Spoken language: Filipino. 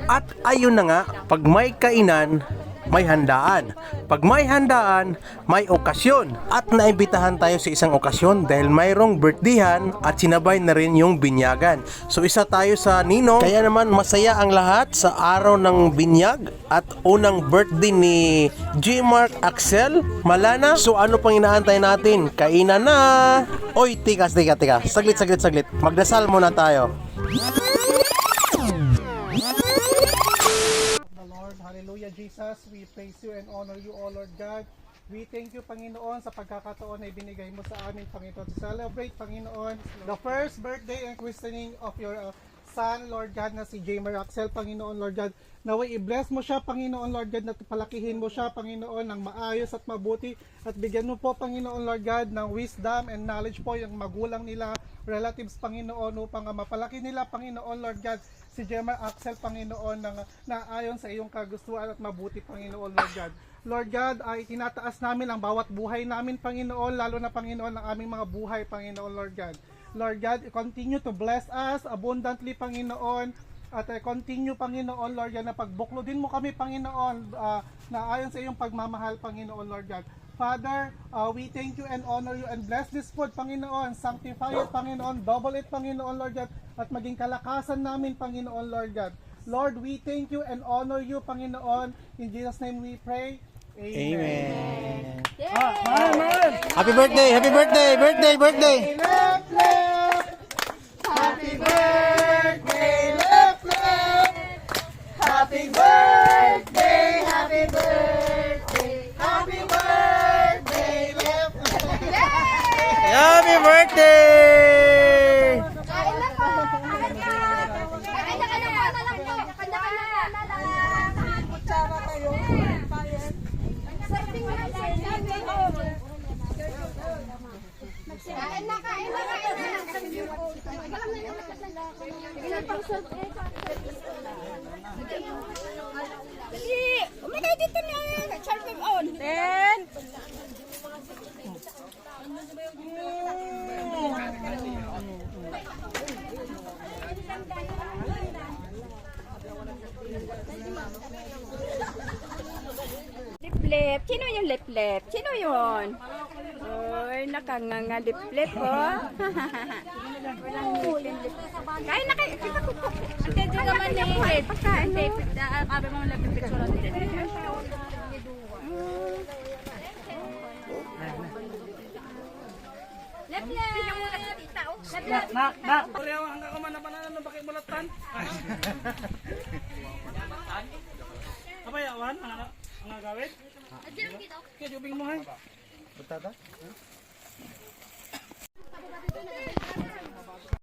At ayun na nga, pag may kainan, may handaan. Pag may handaan, may okasyon. At naimbitahan tayo sa isang okasyon dahil mayroong birthdayhan at sinabay na rin yung binyagan. So isa tayo sa ninong, kaya naman masaya ang lahat sa araw ng binyag at unang birthday ni J. Mark Axel Malana. So ano pang inaantay natin? Kainan na! Oy, tika. Saglit. Magdasal muna tayo. Hallelujah, Jesus. We praise you and honor you, O Lord God. We thank you, Panginoon, sa pagkakataon na ibinigay mo sa amin, Panginoon, to celebrate, Panginoon, the first birthday and christening of your son, Lord God, na si J. Mark Axel, Panginoon, Lord God. Naway i-bless mo siya, Panginoon, Lord God, na palakihin mo siya, Panginoon, ng maayos at mabuti. At bigyan mo po, Panginoon, Lord God, ng wisdom and knowledge po yung magulang nila, relatives, Panginoon, upang mapalaki nila, Panginoon, Lord God, si J. Mark Axel, Panginoon, na ayon sa iyong kagustuhan at mabuti, Panginoon, Lord God. Lord God, ay tinataas namin ang bawat buhay namin, Panginoon, lalo na, Panginoon, ang aming mga buhay, Panginoon, Lord God. Lord God, continue to bless us abundantly, Panginoon, at continue, Panginoon, Lord God, na pagbuklodin mo kami, Panginoon, na ayon sa iyong pagmamahal, Panginoon, Lord God. Father, we thank you and honor you and bless this food, Panginoon. Sanctify it, Panginoon. Double it, Panginoon, Lord God. At maging kalakasan namin, Panginoon, Lord God. Lord, we thank you and honor you, Panginoon. In Jesus' name we pray. Amen. Happy birthday! Birthday, left. Happy birthday, left. Happy birthday, happy birthday. Happy birthday, left. Happy birthday! Kain na po! Kanya-kanya na lang po! Kanya-kanya na lang! Kutsara kayo. Serving na, serving. Kain na! Dali! Umagay dito na! Serving on! Then! Liplip. Sino yung liplip? Sino yun? Uy, nakanganga liplip, oh. Kain na kayo. Ate, di ka man eh. Pagkain eh. Kabe mo liplip surat din. Liplip. Liplip. Nak. Pareho hanggang kamanapanan ng bakit bulatan. Apa ya, Wan? Ang gawin? Kaya jubing mo, hay. Betul tak?